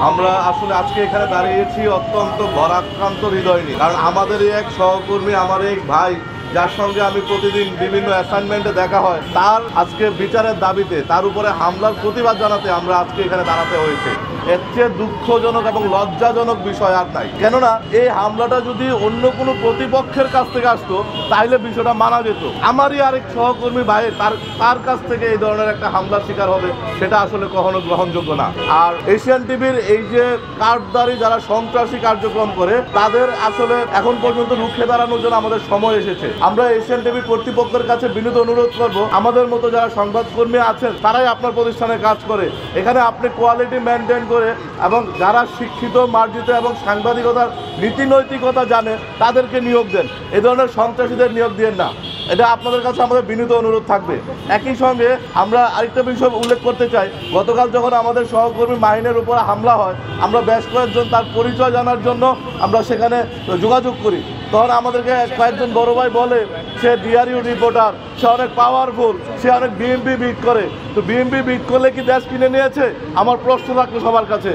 আমরা আসলে আজকে এখানে দাঁড়িয়েছি অত্যন্ত ভরাক্রান্ত হৃদয় নিয়ে, কারণ আমাদেরই এক সহকর্মী, আমার এক ভাই, যার সঙ্গে আমি প্রতিদিন বিভিন্ন অ্যাসাইনমেন্টে দেখা হয়, তার আজকে বিচারের দাবিতে, তার উপরে হামলার প্রতিবাদ জানাতে আমরা আজকে এখানে দাঁড়াতে হয়েছে। এর চেয়ে দুঃখজনক এবং লজ্জাজনক বিষয় আর নাই। কেননা এই হামলাটা যদি অন্য কোনো প্রতিপক্ষের কাছ থেকে আসতো তাহলে বিষয়টা মানা যেত। আমারই আরেক সহকর্মী ভাই তার কাছ থেকে এই ধরনের একটা হামলার শিকার হবে, সেটা আসলে কখনো গ্রহণযোগ্য না। আর এশিয়ান টিভির এই যে কার্ডদারি যারা সন্ত্রাসী কার্যক্রম করে, তাদের আসলে এখন পর্যন্ত রুখে দাঁড়ানোর জন্য আমাদের সময় এসেছে। আমরা এশিয়ান টিভি কর্তৃপক্ষের কাছে বিনীত অনুরোধ করব, আমাদের মতো যারা সংবাদকর্মী আছেন তারাই আপনার প্রতিষ্ঠানে কাজ করে, এখানে আপনি কোয়ালিটি মেনটেন করে এবং যারা শিক্ষিত, মার্জিত এবং সাংবাদিকতার নীতি নৈতিকতা জানে তাদেরকে নিয়োগ দেন। এ ধরনের সন্ত্রাসীদের নিয়োগ দিয়েন না, এটা আপনাদের কাছে আমাদের বিনীত অনুরোধ থাকবে। একই সঙ্গে আমরা আরেকটা বিষয় উল্লেখ করতে চাই, গতকাল যখন আমাদের সহকর্মী মাহিনের উপর হামলা হয়, আমরা বেশ কয়েকজন তার পরিচয় জানার জন্য আমরা সেখানে যোগাযোগ করি। তখন আমাদেরকে কয়েকজন বড় ভাই বলে সে ডিআরইউ রিপোর্টার, সে অনেক পাওয়ারফুল, সে অনেক বিএমপি বিট করে। তো বিএমপি বিট করলে কি দেশ কিনে নিয়েছে? আমার প্রশ্ন থাকলো সবার কাছে।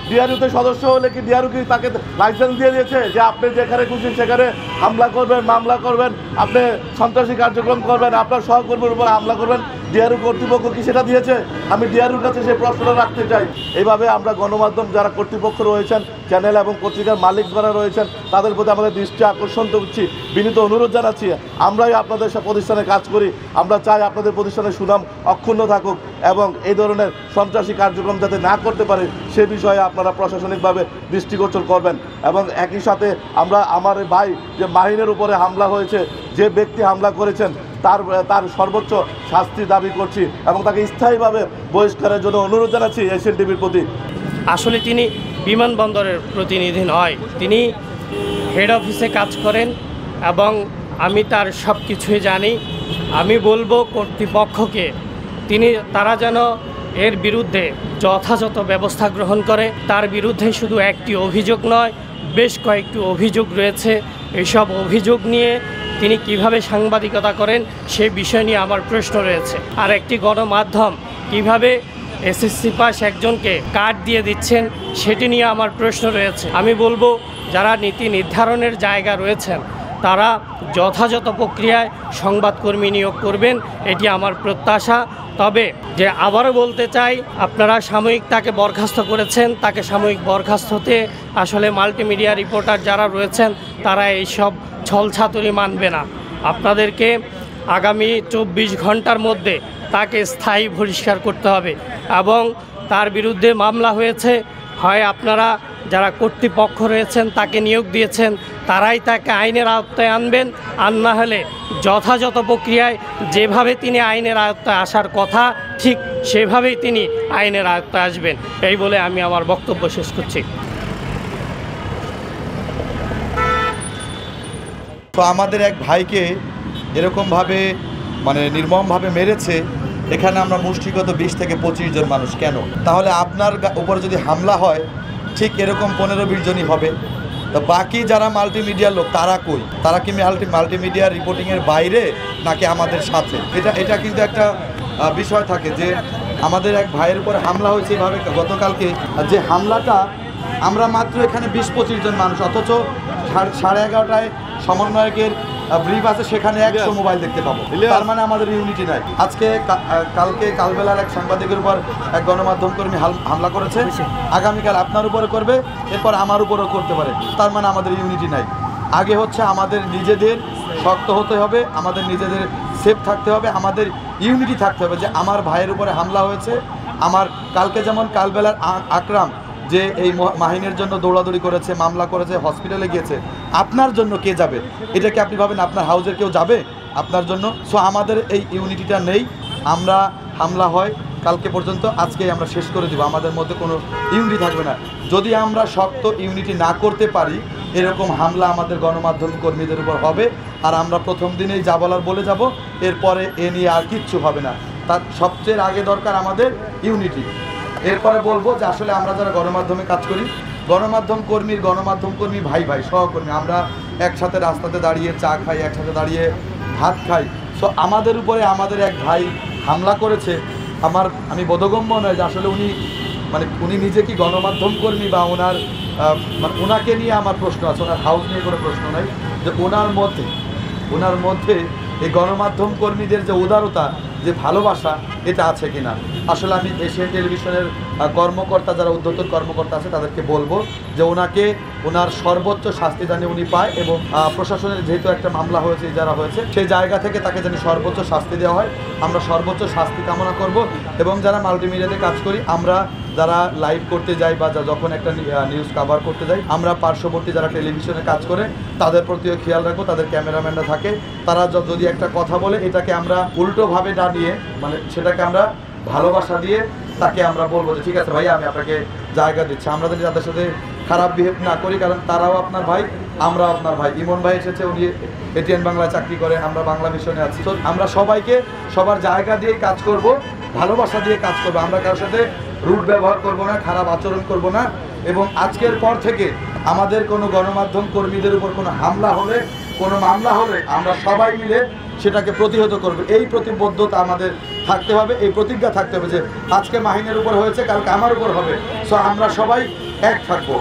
ডিআরইউতে সদস্য হলে কি ডিআরইউ কি তাকে লাইসেন্স দিয়ে দিয়েছে যে আপনি যেখানে খুশি সেখানে হামলা করবেন, মামলা করবেন, আপনি সন্ত্রাসী কার্যক্রম করবেন, আপনার সহকর্মীর উপর হামলা করবেন? ডিআরইউ কর্তৃপক্ষ কি সেটা দিয়েছে? আমি ডিআরইউর কাছে সেই প্রশ্নটা রাখতে চাই। এইভাবে আমরা গণমাধ্যম যারা কর্তৃপক্ষ রয়েছেন, চ্যানেল এবং পত্রিকার মালিক যারা রয়েছেন, তাদের প্রতি আমাদের দৃষ্টি আকর্ষণ করছি, বিনীত অনুরোধ জানাচ্ছি। আমরাই আপনাদের প্রতিষ্ঠানে কাজ করি, আমরা চাই আপনাদের প্রতিষ্ঠানের সুনাম অক্ষুণ্ণ থাকুক এবং এই ধরনের সন্ত্রাসী কার্যক্রম যাতে না করতে পারে সে বিষয়ে আপনারা প্রশাসনিকভাবে দৃষ্টিগোচর করবেন। এবং একই সাথে আমরা আমার ভাই যে মাহিনের উপরে হামলা হয়েছে, যে ব্যক্তি হামলা করেছেন তার সর্বোচ্চ শাস্তি দাবি করছি এবং তাকে স্থায়ীভাবে বহিষ্কারের জন্য অনুরোধ জানাচ্ছি এশিয়ান টিভির প্রতি। আসলে তিনি বিমানবন্দরের প্রতিনিধি নয়, তিনি হেড অফিসে কাজ করেন এবং আমি তার সব কিছুই জানি। আমি বলবো কর্তৃপক্ষকে তারা যেন এর বিরুদ্ধে যথাযথ ব্যবস্থা গ্রহণ করে। তার বিরুদ্ধে শুধু একটি অভিযোগ নয়, বেশ কয়েকটি অভিযোগ রয়েছে। এইসব অভিযোগ নিয়ে তিনি কিভাবে সাংবাদিকতা করেন সে বিষয় নিয়ে আমার প্রশ্ন রয়েছে। আর একটি গণমাধ্যম কিভাবে এসএসসি পাস একজনকে কার্ড দিয়ে দিচ্ছেন সেটি নিয়ে আমার প্রশ্ন রয়েছে। আমি বলবো যারা নীতি নির্ধারণের জায়গা রয়েছেন তারা যথাযথ প্রক্রিয়ায় সংবাদকর্মী নিয়োগ করবেন, এটি আমার প্রত্যাশা। তবে যে আবারও বলতে চাই, আপনারা সাময়িক তাকে বরখাস্ত করেছেন, তাকে সাময়িক বরখাস্ত হতে আসলে মাল্টিমিডিয়া রিপোর্টার যারা রয়েছেন তারা এইসব ছলছাতুরি মানবে না। আপনাদেরকে আগামী 24 ঘন্টার মধ্যে তাকে স্থায়ী বহিষ্কার করতে হবে এবং তার বিরুদ্ধে মামলা হয়েছে, হয় আপনারা যারা কর্তৃপক্ষ রয়েছেন তাকে নিয়োগ দিয়েছেন তারাই তাকে আইনের আওতায় আনবেন, আর না হলে যথাযথ প্রক্রিয়ায় যেভাবে তিনি আইনের আওতায় আসার কথা ঠিক সেভাবেই তিনি আইনের আওতায় আসবেন। এই বলে আমি আমার বক্তব্য শেষ করছি। তো আমাদের এক ভাইকে এরকমভাবে নির্মমভাবে মেরেছে, এখানে আমরা মুষ্টিগত 20 থেকে 25 জন মানুষ। কেন? তাহলে আপনার উপরে যদি হামলা হয় ঠিক এরকম 15-20 জনই হবে। তো বাকি যারা মাল্টিমিডিয়ার লোক তারা কই? তারা কি মাল্টিমিডিয়া রিপোর্টিংয়ের বাইরে নাকি আমাদের সাথে? এটা কিন্তু একটা বিষয় থাকে যে আমাদের এক ভাইয়ের উপরে হামলা হয়েছে এভাবে গতকালকে, যে হামলাটা আমরা মাত্র এখানে 20-25 জন মানুষ, অথচ 11:30টায় সমন্বয়কের ব্রিফ আছে, সেখানে 100 মোবাইল দেখতে পাবো। তার মানে আমাদের ইউনিটি নাই। আজকে কালবেলার এক সাংবাদিকের উপর এক গণমাধ্যম কর্মী হামলা করেছে, আগামীকাল আপনার উপরে করবে, এরপর আমার উপরেও করতে পারে। তার মানে আমাদের ইউনিটি নাই। আগে হচ্ছে আমাদের নিজেদের শক্ত হতে হবে, আমাদের নিজেদের সেফ থাকতে হবে, আমাদের ইউনিটি থাকতে হবে যে আমার ভাইয়ের উপরে হামলা হয়েছে। আমার কালকে যেমন কালবেলার আকরাম যে এই মাহিনের জন্য দৌড়াদৌড়ি করেছে, মামলা করেছে, হসপিটালে গিয়েছে, আপনার জন্য কে যাবে? এটা কি আপনি ভাবেন আপনার হাউজের কেউ যাবে আপনার জন্য? সো আমাদের এই ইউনিটিটা নেই। আমরা হামলা হয় কালকে পর্যন্ত, আজকেই আমরা শেষ করে দিব। আমাদের মধ্যে কোনো ইউনিটি থাকবে না। যদি আমরা শক্ত ইউনিটি না করতে পারি, এরকম হামলা আমাদের গণমাধ্যম কর্মীদের উপর হবে। আর আমরা প্রথম দিনেই যা বলার বলে যাব, এরপরে এ নিয়ে আর কিচ্ছু হবে না। তার সবচেয়ে আগে দরকার আমাদের ইউনিটি। এরপরে বলবো যে আসলে আমরা যারা গণমাধ্যমে কাজ করি, গণমাধ্যম কর্মী ভাই সহকর্মী, আমরা একসাথে রাস্তাতে দাঁড়িয়ে চা খাই, একসাথে দাঁড়িয়ে ভাত খাই। সো আমাদের উপরে আমাদের এক ভাই হামলা করেছে, আমি বোধগম্য নয় যে আসলে উনি নিজে কি গণমাধ্যম কর্মী বা মানে ওনাকে নিয়ে আমার প্রশ্ন আছে, ওনার হাউস নিয়ে কোনো প্রশ্ন নাই, যে ওনার মধ্যে এই গণমাধ্যম কর্মীদের যে উদারতা, যে ভালোবাসা, এটা আছে কিনা। আসলে আমি এশিয়ান টেলিভিশনের কর্মকর্তা, যারা ঊর্ধ্বতন কর্মকর্তা আছে, তাদেরকে বলবো যে ওনার সর্বোচ্চ শাস্তি জানি উনি পায়, এবং প্রশাসনের যেহেতু একটা মামলা হয়েছে, যারা হয়েছে, সেই জায়গা থেকে তাকে জানি সর্বোচ্চ শাস্তি দেওয়া হয়। আমরা সর্বোচ্চ শাস্তি কামনা করব। এবং যারা মাল্টিমিডিয়াতে কাজ করি, আমরা যারা লাইভ করতে যাই বা যখন একটা নিউজ কভার করতে যাই, আমরা পার্শ্ববর্তী যারা টেলিভিশনে কাজ করে তাদের প্রতিও খেয়াল রাখবো। তাদের ক্যামেরাম্যানরা থাকে, তারা যদি একটা কথা বলে, এটাকে আমরা উল্টোভাবে না নিয়ে, মানে সেটাকে আমরা ভালোবাসা দিয়ে তাকে আমরা বলবো যে ঠিক আছে ভাই, আমি আপনাকে জায়গা দিচ্ছি। আমরা যদি তাদের সাথে খারাপ বিহেভ না করি, কারণ তারাও আপনার ভাই, আমরাও আপনার ভাই। ইমন ভাই এসেছে, উনি এটিএন বাংলায় চাকরি করে, আমরা বাংলা মিশনে আছি। তো আমরা সবাইকে সবার জায়গা দিয়ে কাজ করব, ভালোবাসা দিয়ে কাজ করবো। আমরা কারোর সাথে রুট ব্যবহার করব না, খারাপ আচরণ করব না। এবং আজকের পর থেকে আমাদের কোনো গণমাধ্যম কর্মীদের উপর কোনো হামলা হলে, কোনো মামলা হলে, আমরা সবাই মিলে সেটাকে প্রতিহত করব। এই প্রতিবদ্ধতা আমাদের থাকতে হবে, এই প্রতিজ্ঞা থাকতে হবে যে আজকে মাহিনের উপর হয়েছে, কালকে আমার উপর হবে। সো আমরা সবাই এক থাকবো।